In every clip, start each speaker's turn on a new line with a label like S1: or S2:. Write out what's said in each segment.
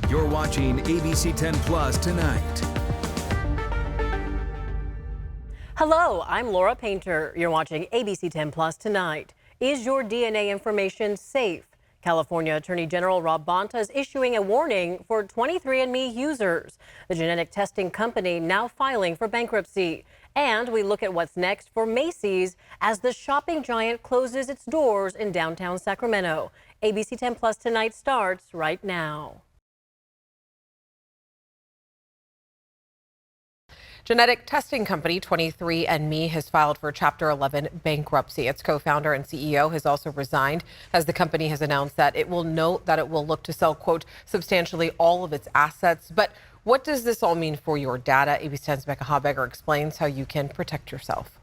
S1: You're watching ABC10 Plus Tonight.
S2: Hello, I'm Laura Painter. You're watching ABC10 Plus Tonight. Is your DNA information safe? California Attorney General Rob Bonta is issuing a warning for 23andMe users. The genetic testing company now filing for bankruptcy. And we look at what's next for Macy's as the shopping giant closes its doors in downtown Sacramento. ABC10 Plus Tonight starts right now.
S3: Genetic testing company 23andMe has filed for Chapter 11 bankruptcy. Its co-founder and CEO has also resigned as the company has announced that it will note that it will look to sell, quote, substantially all of its assets. But what does this all mean for your data? ABC10's Becca Habegger explains how you can protect yourself.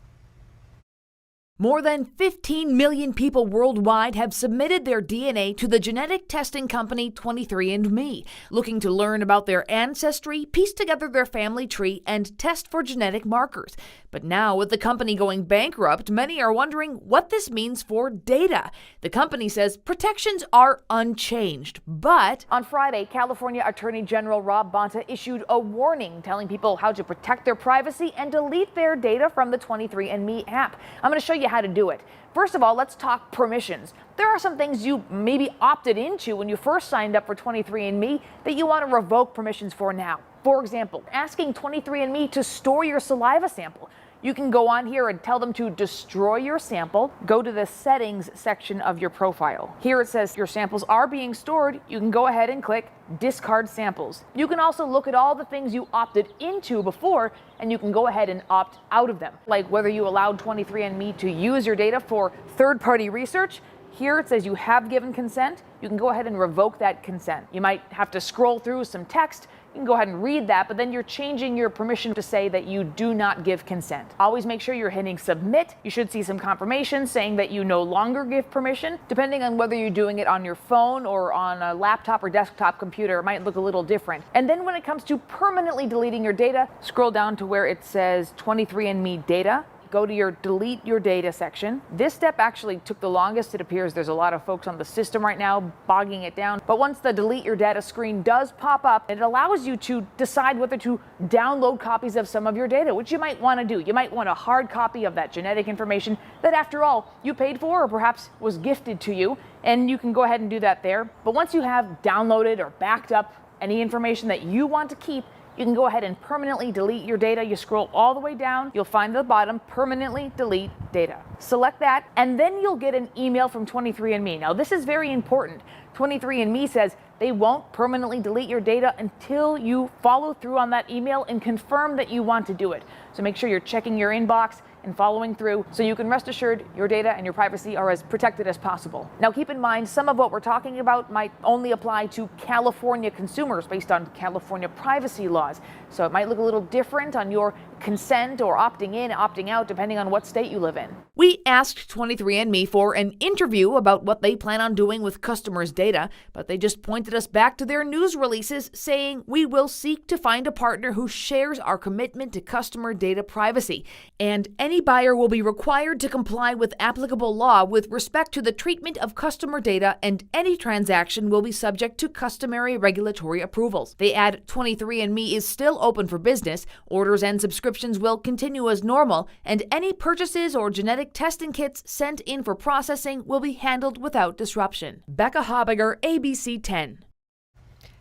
S4: More than 15 million people worldwide have submitted their DNA to the genetic testing company 23andMe, looking to learn about their ancestry, piece together their family tree, and test for genetic markers. But now, with the company going bankrupt, many are wondering what this means for data. The company says protections are unchanged, but on Friday, California Attorney General Rob Bonta issued a warning telling people how to protect their privacy and delete their data from the 23andMe app. I'm going to show you how to do it. First of all, let's talk permissions. There are some things you maybe opted into when you first signed up for 23andMe that you want to revoke permissions for now. For example, asking 23andMe to store your saliva sample. You can go on here and tell them to destroy your sample. Go to the settings section of your profile. Here it says your samples are being stored. You can go ahead and click discard samples. You can also look at all the things you opted into before, and you can go ahead and opt out of them. Like whether you allowed 23andMe to use your data for third-party research. Here it says you have given consent. You can go ahead and revoke that consent. You might have to scroll through some text. You can go ahead and read that, but then you're changing your permission to say that you do not give consent. Always make sure you're hitting submit. You should see some confirmation saying that you no longer give permission. Depending on whether you're doing it on your phone or on a laptop or desktop computer, it might look a little different. And then when it comes to permanently deleting your data, scroll down to where it says 23andMe data. Go to your delete your data section. This step actually took the longest. It appears there's a lot of folks on the system right now bogging it down. But once the delete your data screen does pop up, it allows you to decide whether to download copies of some of your data, which you might want to do. You might want a hard copy of that genetic information that, after all, you paid for or perhaps was gifted to you, and you can go ahead and do that there. But once you have downloaded or backed up any information that you want to keep, you can go ahead and permanently delete your data. You scroll all the way down, you'll find at the bottom, permanently delete data. Select that, and then you'll get an email from 23andMe. Now, this is very important. 23andMe says they won't permanently delete your data until you follow through on that email and confirm that you want to do it. So make sure you're checking your inbox and following through so you can rest assured your data and your privacy are as protected as possible. Now, keep in mind, some of what we're talking about might only apply to California consumers based on California privacy laws. So it might look a little different on your consent or opting in, opting out, depending on what state you live in. We asked 23andMe for an interview about what they plan on doing with customers' data, but they just pointed us back to their news releases saying we will seek to find a partner who shares our commitment to customer data privacy, and any buyer will be required to comply with applicable law with respect to the treatment of customer data, and any transaction will be subject to customary regulatory approvals. They add 23andMe is still open for business. Orders and subscriptions will continue as normal, and any purchases or genetic testing kits sent in for processing will be handled without disruption. Becca Habegger, ABC 10.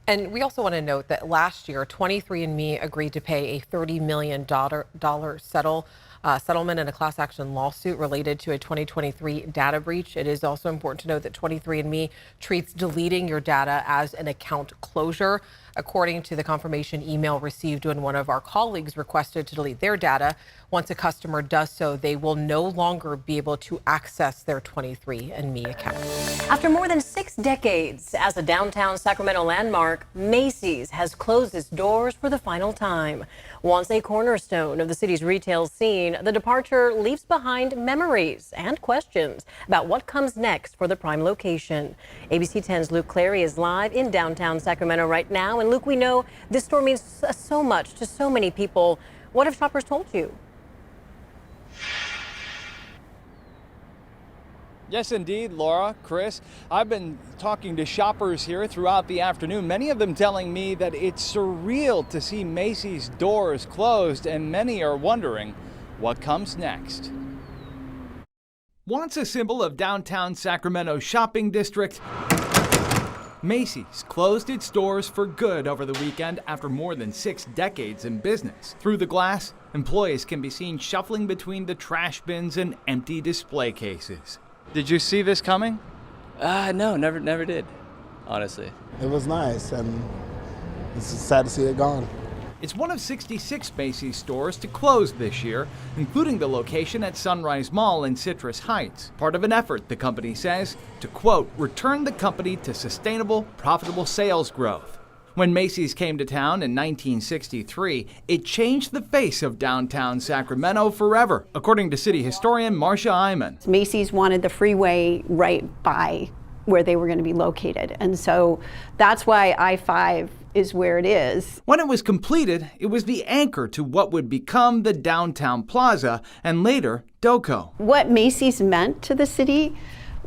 S3: And we also want to note that last year, 23andMe agreed to pay a $30 million settlement in a class action lawsuit related to a 2023 data breach. It is also important to note that 23andMe treats deleting your data as an account closure. According to the confirmation email received when one of our colleagues requested to delete their data, once a customer does so, they will no longer be able to access their 23andMe account.
S2: After more than 6 decades as a downtown Sacramento landmark, Macy's has closed its doors for the final time. Once a cornerstone of the city's retail scene, the departure leaves behind memories and questions about what comes next for the prime location. ABC 10's Luke Clary is live in downtown Sacramento right now. And Luke, we know this store means so much to so many people. What have shoppers told you?
S5: Yes, indeed, Laura, Chris. I've been talking to shoppers here throughout the afternoon, many of them telling me that it's surreal to see Macy's doors closed, and many are wondering what comes next. Once a symbol of downtown Sacramento's shopping district, Macy's closed its doors for good over the weekend after more than 6 decades in business. Through the glass, employees can be seen shuffling between the trash bins and empty display cases. Did you see this coming?
S6: No, never did, honestly.
S7: It was nice, and it's sad to see it gone.
S5: It's one of 66 Macy's stores to close this year, including the location at Sunrise Mall in Citrus Heights. Part of an effort, the company says, to, quote, return the company to sustainable, profitable sales growth. When Macy's came to town in 1963, it changed the face of downtown Sacramento forever, according to city historian Marcia Iman.
S8: Macy's wanted the freeway right by where they were going to be located, and so that's why I-5 is where it is.
S5: When it was completed, it was the anchor to what would become the downtown plaza and later Doco.
S8: What Macy's meant to the city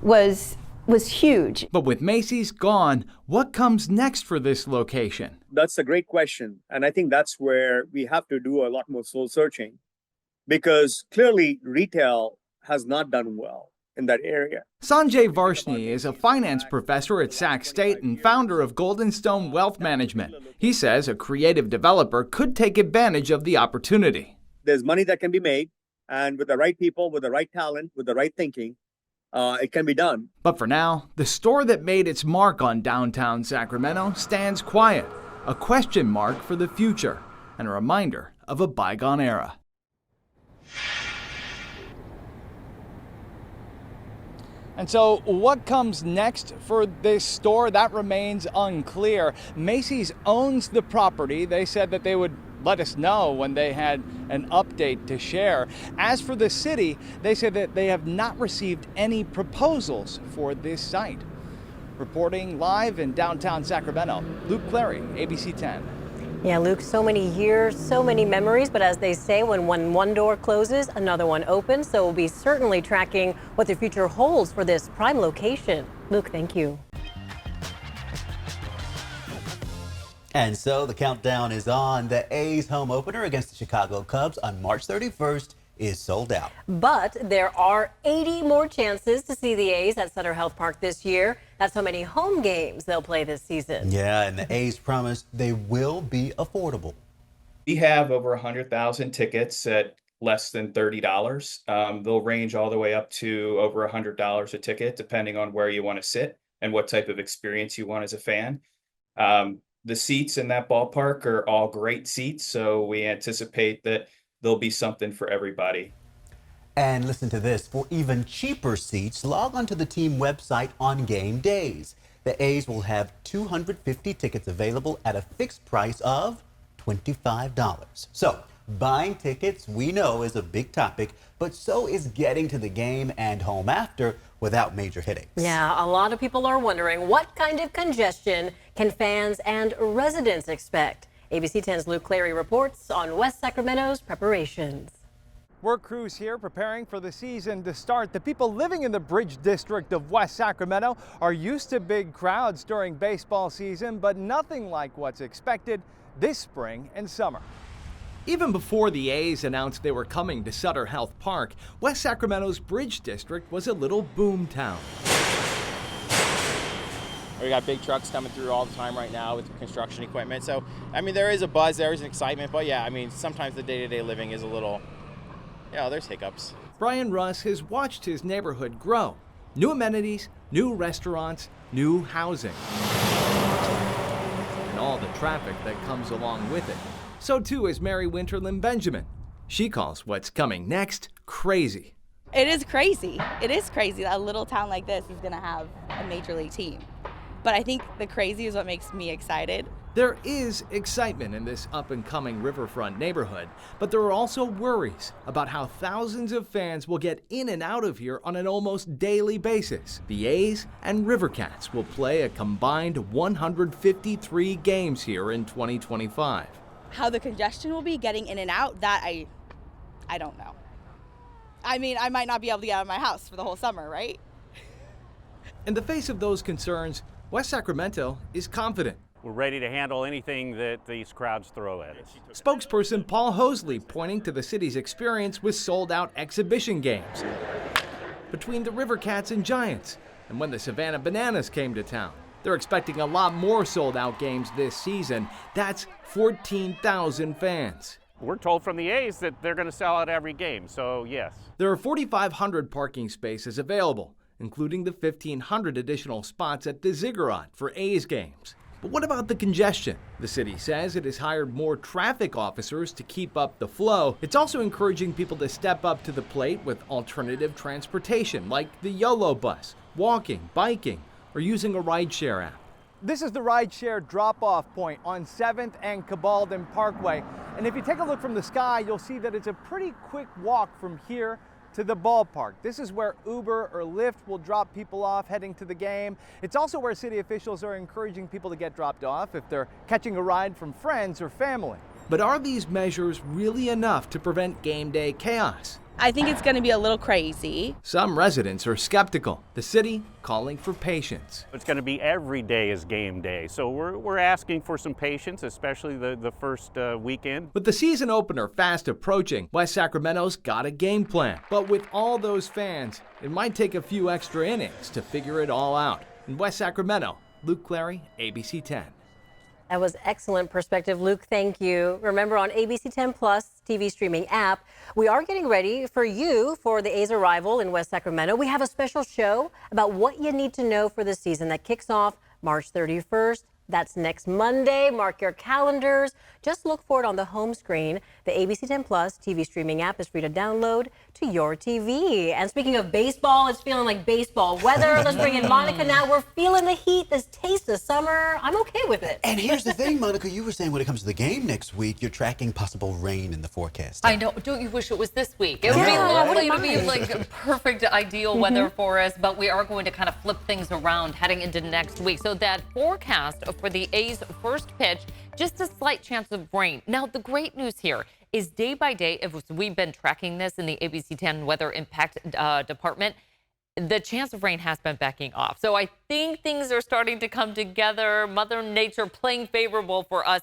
S8: was huge.
S5: But with Macy's gone, what comes next for this location?
S9: That's a great question. And I think that's where we have to do a lot more soul searching, because clearly retail has not done well in that area.
S5: Sanjay Varshney is a finance professor at Sac State and founder of Golden Stone Wealth Management. He says a creative developer could take advantage of the opportunity.
S9: There's money that can be made, and with the right people, with the right talent, with the right thinking, it can be done.
S5: But for now, the store that made its mark on downtown Sacramento stands quiet, a question mark for the future, and a reminder of a bygone era. And so what comes next for this store, that remains unclear. Macy's owns the property. They said that they would let us know when they had an update to share. As for the city, they said that they have not received any proposals for this site. Reporting live in downtown Sacramento, Luke Clary, ABC 10.
S2: Yeah, Luke, so many years, so many memories, but as they say, when one door closes, another one opens. So we'll be certainly tracking what the future holds for this prime location. Luke, thank you.
S10: And so the countdown is on. The A's home opener against the Chicago Cubs on March 31st is sold out.
S2: But there are 80 more chances to see the A's at Sutter Health Park this year. That's how many home games they'll play this season.
S10: Yeah, and the A's promise they will be affordable.
S11: We have over 100,000 tickets at less than $30. They'll range all the way up to over $100 a ticket, depending on where you want to sit and what type of experience you want as a fan. The seats in that ballpark are all great seats, so we anticipate that there'll be something for everybody.
S10: And listen to this, for even cheaper seats, log onto the team website on game days. The A's will have 250 tickets available at a fixed price of $25. So buying tickets, we know, is a big topic, but so is getting to the game and home after without major headaches.
S2: Yeah, a lot of people are wondering what kind of congestion can fans and residents expect. ABC 10's Luke Clary reports on West Sacramento's preparations.
S5: Work crews here preparing for the season to start. The people living in the Bridge District of West Sacramento are used to big crowds during baseball season, but nothing like what's expected this spring and summer. Even before the A's announced they were coming to Sutter Health Park, West Sacramento's Bridge District was a little boom town.
S6: We got big trucks coming through all the time right now with construction equipment. So, I mean, there is a buzz, there is an excitement, but yeah, I mean, sometimes the day-to-day living is a little, there's hiccups.
S5: Brian Russ has watched his neighborhood grow. New amenities, new restaurants, new housing, and all the traffic that comes along with it. So too is Mary Winterland Benjamin. She calls what's coming next crazy.
S12: It is crazy. It is crazy that a little town like this is going to have a major league team. But I think the crazy is what makes me excited.
S5: There is excitement in this up-and-coming riverfront neighborhood, but there are also worries about how thousands of fans will get in and out of here on an almost daily basis. The A's and Rivercats will play a combined 153 games here in 2025.
S12: How the congestion will be getting in and out, that I don't know. I mean, I might not be able to get out of my house for the whole summer, right?
S5: In the face of those concerns, West Sacramento is confident.
S13: We're ready to handle anything that these crowds throw at us.
S5: Spokesperson Paul Hosley pointing to the city's experience with sold-out exhibition games between the River Cats and Giants, and when the Savannah Bananas came to town. They're expecting a lot more sold-out games this season. That's 14,000 fans.
S13: We're told from the A's that they're going to sell out every game, so yes.
S5: There are 4,500 parking spaces available, including the 1,500 additional spots at the Ziggurat for A's games. But what about the congestion? The city says it has hired more traffic officers to keep up the flow. It's also encouraging people to step up to the plate with alternative transportation, like the YOLO bus, walking, biking, or using a rideshare app. This is the rideshare drop-off point on 7th and Cabalden Parkway. And if you take a look from the sky, you'll see that it's a pretty quick walk from here to the ballpark. This is where Uber or Lyft will drop people off heading to the game. It's also where city officials are encouraging people to get dropped off if they're catching a ride from friends or family. But are these measures really enough to prevent game day chaos?
S12: I think it's going to be a little crazy.
S5: Some residents are skeptical. The city calling for patience.
S13: It's going to be every day is game day, so we're asking for some patience, especially the first weekend.
S5: With the season opener fast approaching, West Sacramento's got a game plan. But with all those fans, it might take a few extra innings to figure it all out. In West Sacramento, Luke Clary, ABC 10.
S2: That was excellent perspective, Luke. Thank you. Remember, on ABC10 Plus TV streaming app, we are getting ready for you for the A's arrival in West Sacramento. We have a special show about what you need to know for the season that kicks off March 31st. That's next Monday. Mark your calendars. Just look for it on the home screen. The ABC10 Plus TV streaming app is free to download to your TV. And speaking of baseball, it's feeling like baseball weather. Let's bring in Monica now. We're feeling the heat, this taste of summer. I'm okay with it.
S10: And here's the thing, Monica, you were saying when it comes to the game next week, you're tracking possible rain in the forecast.
S14: I know. Don't you wish it was this week? It would be lovely to be like perfect, ideal weather for us, but we are going to kind of flip things around heading into next week. So that forecast for the A's first pitch, just a slight chance of rain. Now, the great news here is day by day, if we've been tracking this in the ABC 10 Weather Impact Department, the chance of rain has been backing off. So I think things are starting to come together. Mother Nature playing favorable for us.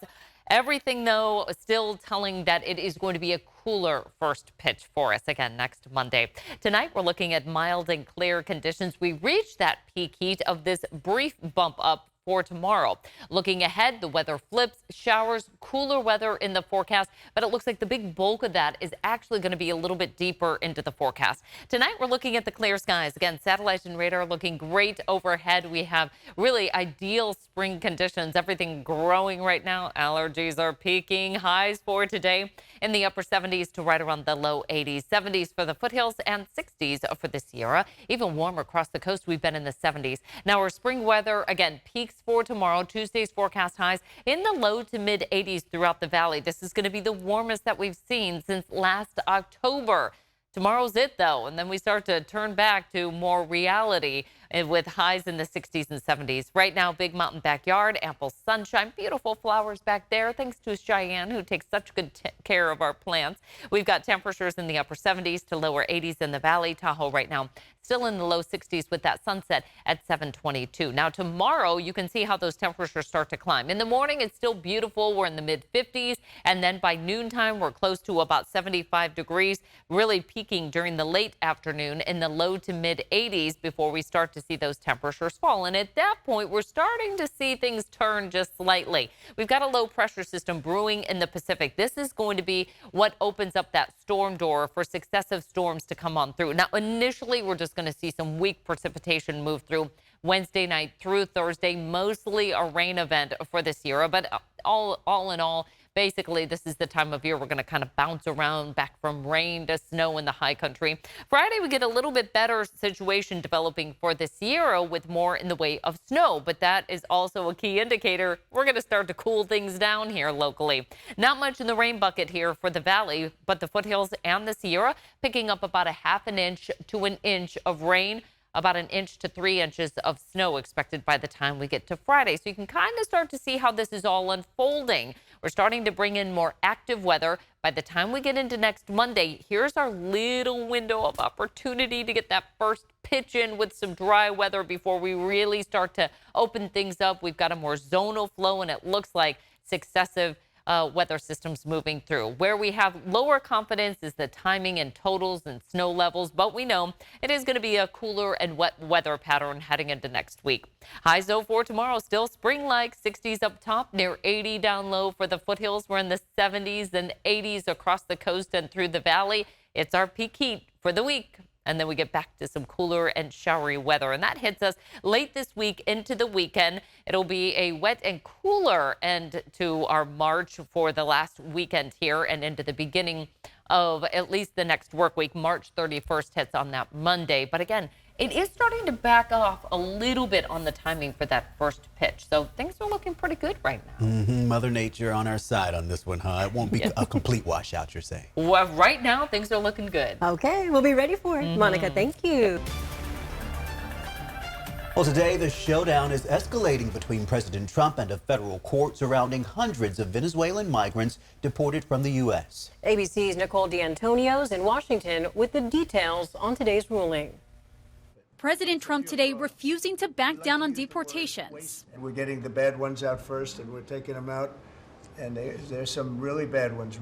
S14: Everything, though, still telling that it is going to be a cooler first pitch for us again next Monday. Tonight, we're looking at mild and clear conditions. We reached that peak heat of this brief bump up for tomorrow. Looking ahead, the weather flips, showers, cooler weather in the forecast, but it looks like the big bulk of that is actually going to be a little bit deeper into the forecast. Tonight, we're looking at the clear skies. Again, satellite and radar looking great overhead. We have really ideal spring conditions. Everything growing right now. Allergies are peaking. Highs for today in the upper 70s to right around the low 80s. 70s for the foothills and 60s for the Sierra. Even warmer across the coast. We've been in the 70s. Now, our spring weather, again, peaks for tomorrow. Tuesday's forecast highs in the low to mid 80s throughout the valley. This is going to be the warmest that we've seen since last October. Tomorrow's it, though, and then we start to turn back to more reality with highs in the 60s and 70s. Right now, big mountain backyard, ample sunshine, beautiful flowers back there, thanks to Cheyenne, who takes such good care of our plants. We've got temperatures in the upper 70s to lower 80s in the valley. Tahoe right now still in the low 60s with that sunset at 7:22. Now, tomorrow, you can see how those temperatures start to climb. In the morning, it's still beautiful. We're in the mid 50s, and then by noontime, we're close to about 75 degrees, really peaking during the late afternoon in the low to mid 80s before we start to see those temperatures fall. And at that point, we're starting to see things turn just slightly. We've got a low pressure system brewing in the Pacific. This is going to be what opens up that storm door for successive storms to come on through. Now, initially, we're just going to see some weak precipitation move through Wednesday night through Thursday, mostly a rain event for the Sierra. But all in all, basically, this is the time of year we're going to kind of bounce around back from rain to snow in the high country. Friday, we get a little bit better situation developing for the Sierra with more in the way of snow. But that is also a key indicator. We're going to start to cool things down here locally. Not much in the rain bucket here for the valley, but the foothills and the Sierra picking up about a half an inch to an inch of rain. About 1 inch to 3 inches of snow expected by the time we get to Friday. So you can kind of start to see how this is all unfolding. We're starting to bring in more active weather, By the time we get into next Monday, here's our little window of opportunity to get that first pitch in with some dry weather before we really start to open things up. We've got a more zonal flow, and it looks like successive weather systems moving through. Where we have lower confidence is the timing and totals and snow levels, but we know it is going to be a cooler and wet weather pattern heading into next week. Highs though for tomorrow still spring-like, 60s up top, near 80 down low for the foothills. We're in the 70s and 80s across the coast and through the valley. It's our peak heat for the week. And then we get back to some cooler and showery weather. And that hits us late this week into the weekend. It'll be a wet and cooler end to our March for the last weekend here and into the beginning of at least the next work week. March 31st hits on that Monday. But again, it is starting to back off a little bit on the timing for that first pitch. So things are looking pretty good right now.
S10: Mother Nature on our side on this one, huh? It won't be a complete washout, you're saying.
S14: Well, right now, things are looking good.
S2: Okay, we'll be ready for it. Monica, thank you.
S10: Well, today the showdown is escalating between President Trump and a federal court surrounding hundreds of Venezuelan migrants deported from the U.S.
S2: ABC's Nicole D'Antonio's in Washington with the details on today's ruling.
S15: President Trump today refusing to back down on deportations.
S16: We're getting the bad ones out first, and we're taking them out. And there's some really bad ones.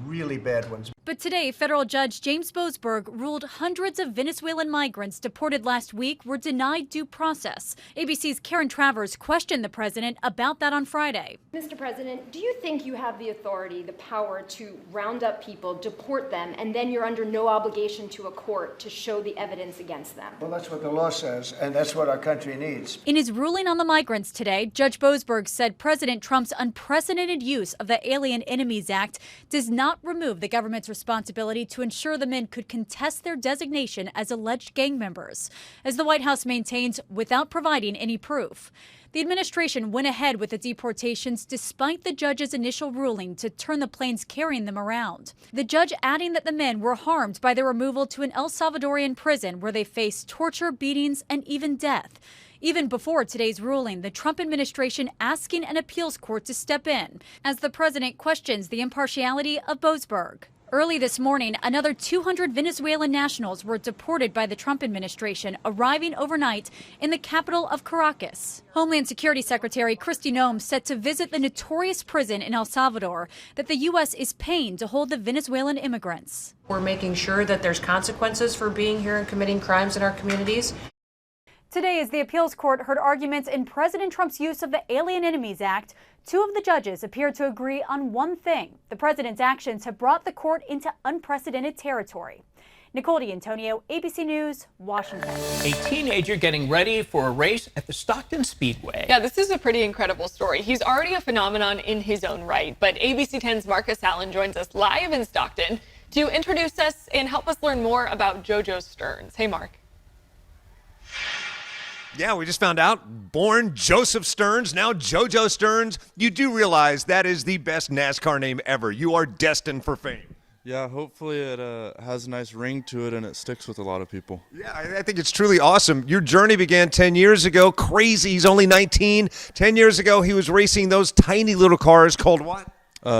S15: But today, federal judge James Boasberg ruled hundreds of Venezuelan migrants deported last week were denied due process. ABC's Karen Travers questioned the president about that on Friday.
S17: Mr. President, do you think you have the authority, the power to round up people, deport them, and then you're under no obligation to a court to show the evidence against them?
S16: Well, that's what the law says, and that's what our country needs.
S15: In his ruling on the migrants today, Judge Boasberg said President Trump's unprecedented use of the Alien Enemies Act does not remove the government's responsibility to ensure the men could contest their designation as alleged gang members, as the White House maintains, without providing any proof. The administration went ahead with the deportations despite the judge's initial ruling to turn the planes carrying them around. The judge adding that the men were harmed by their removal to an El Salvadorian prison where they faced torture, beatings, and even death. Even before today's ruling, the Trump administration asking an appeals court to step in, as the president questions the impartiality of Boasberg. Early this morning, another 200 Venezuelan nationals were deported by the Trump administration, arriving overnight in the capital of Caracas. Homeland Security Secretary Kristi Noem set to visit the notorious prison in El Salvador that the U.S. is paying to hold the Venezuelan immigrants.
S18: We're making sure that there's consequences for being here and committing crimes in our communities.
S15: Today, as the appeals court heard arguments in President Trump's use of the Alien Enemies Act, two of the judges appeared to agree on one thing. The president's actions have brought the court into unprecedented territory. Nicole D'Antonio, ABC News, Washington.
S19: A teenager getting ready for a race at the Stockton Speedway.
S20: Yeah, this is a pretty incredible story. He's already a phenomenon in his own right, but ABC 10's Marcus Allen joins us live in Stockton to introduce us and help us learn more about JoJo Stearns. Hey, Mark.
S21: Yeah, we just found out, born Joseph Stearns, now JoJo Stearns. You do realize that is the best NASCAR name ever. You are destined for fame.
S22: Yeah, hopefully it has a nice ring to it and it sticks with a lot of people.
S21: Yeah, I think it's truly awesome. Your journey began 10 years ago. Crazy, he's only 19. 10 years ago, he was racing those tiny little cars called what?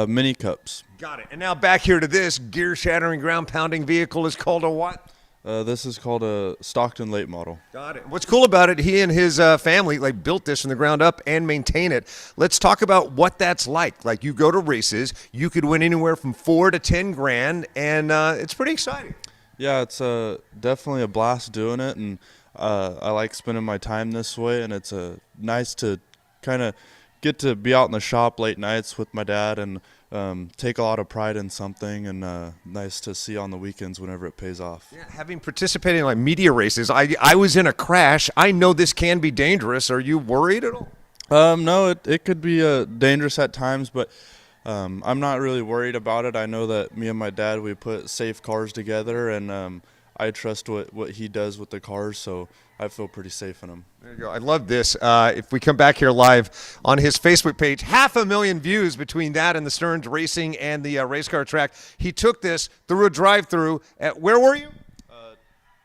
S22: Mini Cups.
S21: Got it. And now back here to this gear-shattering, ground-pounding vehicle is called a what?
S22: This is called a Stockton late model.
S21: Got it. What's cool about it, he and his family built this from the ground up and maintain it. Let's talk about what that's like. Like, you go to races, you could win anywhere from $4 to $10 grand, and it's pretty exciting.
S22: Yeah, it's definitely a blast doing it, and I like spending my time this way, and it's nice to kind of get to be out in the shop late nights with my dad and take a lot of pride in something, and nice to see on the weekends whenever it pays off.
S21: Yeah, having participated in media races, I was in a crash. I know this can be dangerous. Are you worried at all?
S22: No, it could be dangerous at times, but I'm not really worried about it. I know that me and my dad, we put safe cars together, and I trust what he does with the cars, so I feel pretty safe in them.
S21: There you go. I love this. If we come back here live on his Facebook page, 500,000 views between that and the Stearns Racing and the race car track. He took this through a drive-through at, where were you?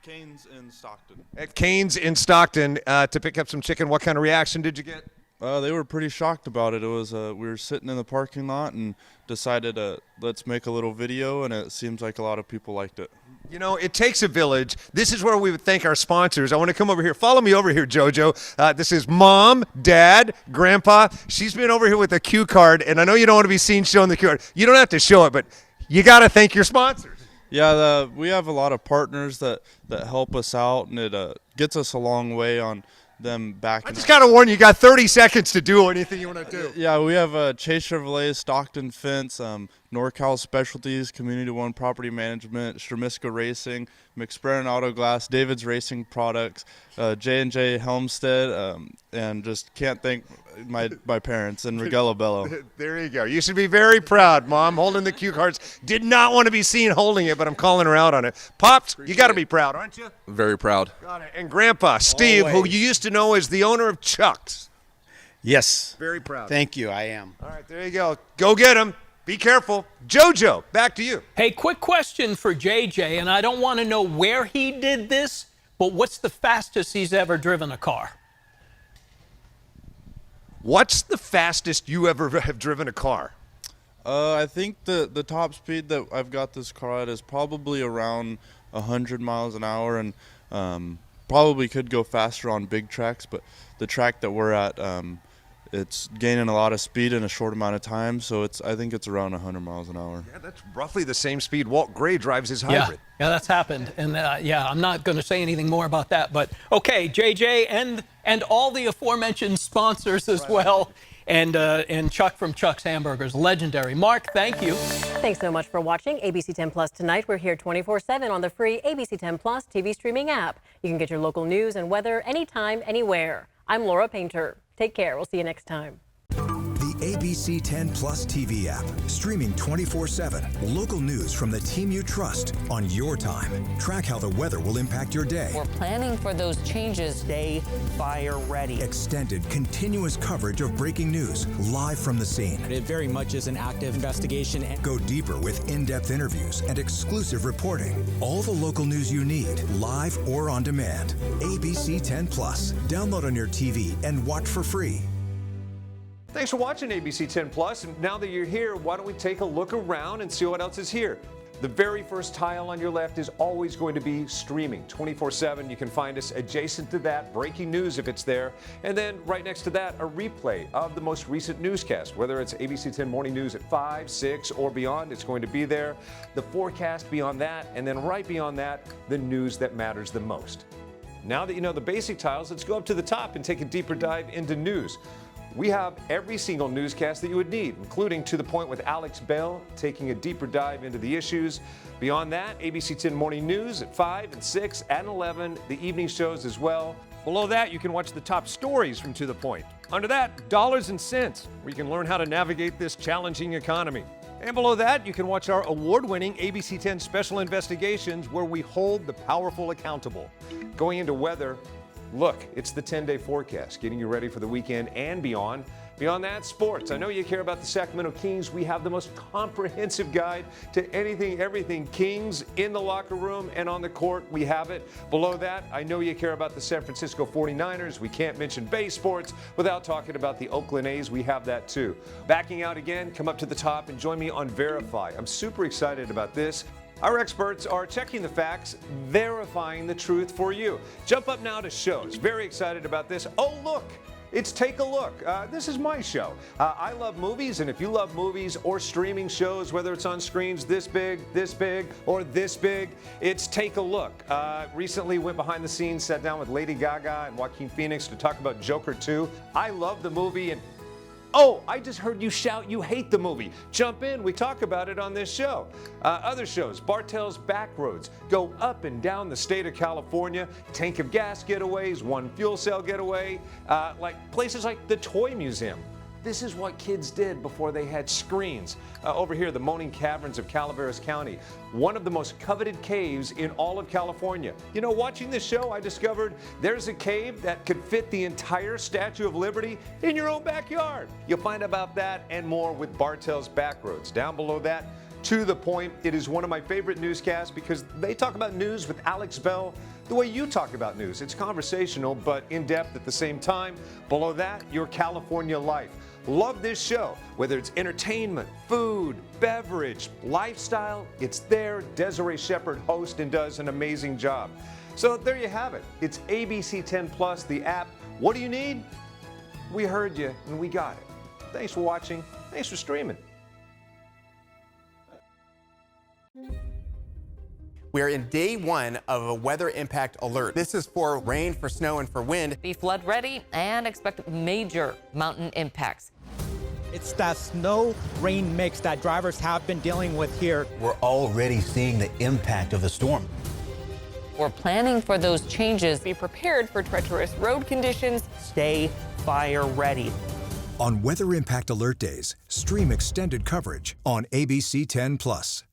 S22: Cane's in Stockton.
S21: At Cane's in Stockton to pick up some chicken. What kind of reaction did you get?
S22: They were pretty shocked about it. It was we were sitting in the parking lot and decided let's make a little video, and it seems like a lot of people liked it.
S21: You know, it takes a village. This is where we would thank our sponsors. I want to come over here. Follow me over here, JoJo. This is Mom, Dad, Grandpa. She's been over here with a cue card, and I know you don't want to be seen showing the cue card. You don't have to show it, but you got to thank your sponsors.
S22: Yeah, we have a lot of partners that help us out, and it gets us a long way on them back.
S21: I just got to warn you, you got 30 seconds to do anything you want to do.
S22: Yeah, we have Chase Chevrolet, Stockton Fence, NorCal Specialties, Community One Property Management, Stramiska Racing, McSprayton Auto Glass, David's Racing Products, J&J Helmstead, and just can't thank my parents and Rigella Bello.
S21: There you go. You should be very proud, Mom, holding the cue cards. Did not want to be seen holding it, but I'm calling her out on it. Pops, you got to be proud, aren't you?
S1: Very proud.
S21: Got it. And Grandpa, Steve, who you used to know as the owner of Chuck's.
S4: Yes.
S21: Very proud.
S4: Thank you, I am.
S21: All right, there you go. Go get him. Be careful. JoJo, back to you.
S19: Hey, quick question for JJ, and I don't want to know where he did this, but what's the fastest he's ever driven a car?
S21: What's the fastest you ever have driven a car?
S22: I think the top speed that I've got this car at is probably around 100 miles an hour, and probably could go faster on big tracks, but the track that we're at, it's gaining a lot of speed in a short amount of time, so I think it's around 100 miles an hour.
S21: Yeah, that's roughly the same speed Walt Gray drives his hybrid.
S19: Yeah, that's happened. And yeah, I'm not going to say anything more about that. But okay, JJ and all the aforementioned sponsors as well. And Chuck from Chuck's Hamburgers, legendary. Mark, thank you.
S2: Thanks so much for watching ABC 10 Plus tonight. We're here 24/7 on the free ABC 10 Plus TV streaming app. You can get your local news and weather anytime, anywhere. I'm Laura Painter. Take care. We'll see you next time.
S23: The ABC 10 Plus TV app, streaming 24/7. Local news from the team you trust on your time. Track how the weather will impact your day.
S24: We're planning for those changes. Stay fire ready.
S23: Extended, continuous coverage of breaking news live from the scene.
S25: It very much is an active investigation.
S23: Go deeper with in-depth interviews and exclusive reporting. All the local news you need, live or on demand. ABC 10 Plus. Download on your TV and watch for free.
S21: Thanks for watching ABC 10 Plus. And now that you're here, why don't we take a look around and see what else is here? The very first tile on your left is always going to be streaming 24/7. You can find us adjacent to that, breaking news if it's there. And then right next to that, a replay of the most recent newscast. Whether it's ABC 10 Morning News at 5, 6, or beyond, it's going to be there. The forecast beyond that, and then right beyond that, the news that matters the most. Now that you know the basic tiles, let's go up to the top and take a deeper dive into news. We have every single newscast that you would need, including To the Point with Alex Bell, taking a deeper dive into the issues. Beyond that, ABC 10 Morning News at 5 and 6 and 11, the evening shows as well. Below that, you can watch the top stories from To the Point. Under that, Dollars and Cents, where you can learn how to navigate this challenging economy. And below that, you can watch our award-winning ABC 10 Special Investigations, where we hold the powerful accountable. Going into weather, look, it's the 10-day forecast, getting you ready for the weekend and beyond. Beyond that, sports. I know you care about the Sacramento Kings. We have the most comprehensive guide to anything, everything Kings in the locker room and on the court. We have it. Below that, I know you care about the San Francisco 49ers. We can't mention Bay Sports without talking about the Oakland A's. We have that too. Backing out again, come up to the top and join me on Verify. I'm super excited about this. Our experts are checking the facts, verifying the truth for you. Jump up now to shows. Very excited about this. Oh, look. It's Take a Look. This is my show. I love movies, and if you love movies or streaming shows, whether it's on screens this big, or this big, it's Take a Look. Recently went behind the scenes, sat down with Lady Gaga and Joaquin Phoenix to talk about Joker 2. I love the movie, and oh, I just heard you shout you hate the movie. Jump in, we talk about it on this show. Other shows, Bartell's Backroads, go up and down the state of California, tank of gas getaways, one fuel cell getaway, like places like the Toy Museum. This is what kids did before they had screens. Over here, the Moaning Caverns of Calaveras County, one of the most coveted caves in all of California. You know, watching this show, I discovered there's a cave that could fit the entire Statue of Liberty in your own backyard. You'll find about that and more with Bartell's Backroads. Down below that, to the point. It is one of my favorite newscasts because they talk about news with Alex Bell the way you talk about news. It's conversational, but in-depth at the same time. Below that, your California life. Love this show. Whether it's entertainment, food, beverage, lifestyle, it's there. Desiree Shepherd hosts and does an amazing job. So there you have it. It's ABC10 Plus, the app. What do you need? We heard you and we got it. Thanks for watching. Thanks for streaming.
S1: We are in day one of a weather impact alert. This is for rain, for snow, and for wind.
S14: Be flood ready and expect major mountain impacts.
S25: It's that snow rain mix that drivers have been dealing with here.
S10: We're already seeing the impact of the storm.
S14: We're planning for those changes.
S20: Be prepared for treacherous road conditions.
S24: Stay fire ready.
S23: On Weather Impact Alert Days, stream extended coverage on ABC10 Plus.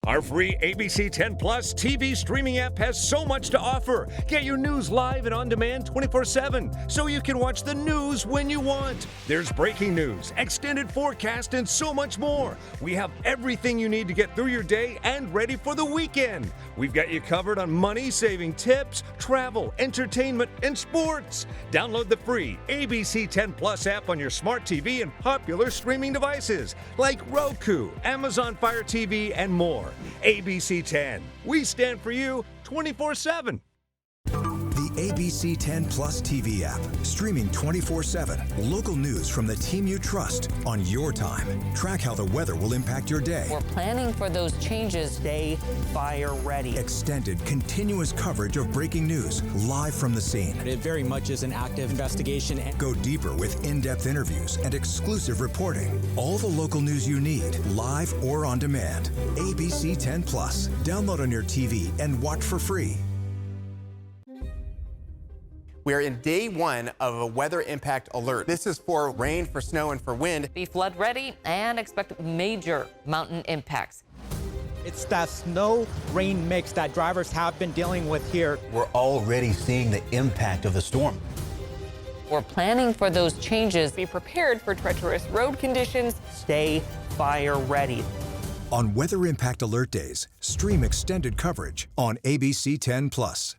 S21: Our free ABC10 Plus TV streaming app has so much to offer. Get your news live and on demand 24/7 so you can watch the news when you want. There's breaking news, extended forecast, and so much more. We have everything you need to get through your day and ready for the weekend. We've got you covered on money-saving tips, travel, entertainment, and sports. Download the free ABC10 Plus app on your smart TV and popular streaming devices like Roku, Amazon Fire TV, and more. ABC10. We stand for you 24/7.
S23: The ABC10 Plus TV app, streaming 24/7. Local news from the team you trust on your time. Track how the weather will impact your day.
S14: We're planning for those changes.
S24: Stay fire ready.
S23: Extended, continuous coverage of breaking news live from the scene.
S25: It very much is an active investigation.
S23: Go deeper with in-depth interviews and exclusive reporting. All the local news you need, live or on demand. ABC10 Plus. Download on your TV and watch for free.
S1: We are in day one of a weather impact alert. This is for rain, for snow, and for wind.
S14: Be flood ready and expect major mountain impacts.
S25: It's that snow rain mix that drivers have been dealing with here.
S10: We're already seeing the impact of the storm.
S14: We're planning for those changes.
S20: Be prepared for treacherous road conditions.
S24: Stay fire ready.
S23: On Weather Impact Alert Days, stream extended coverage on ABC10 Plus.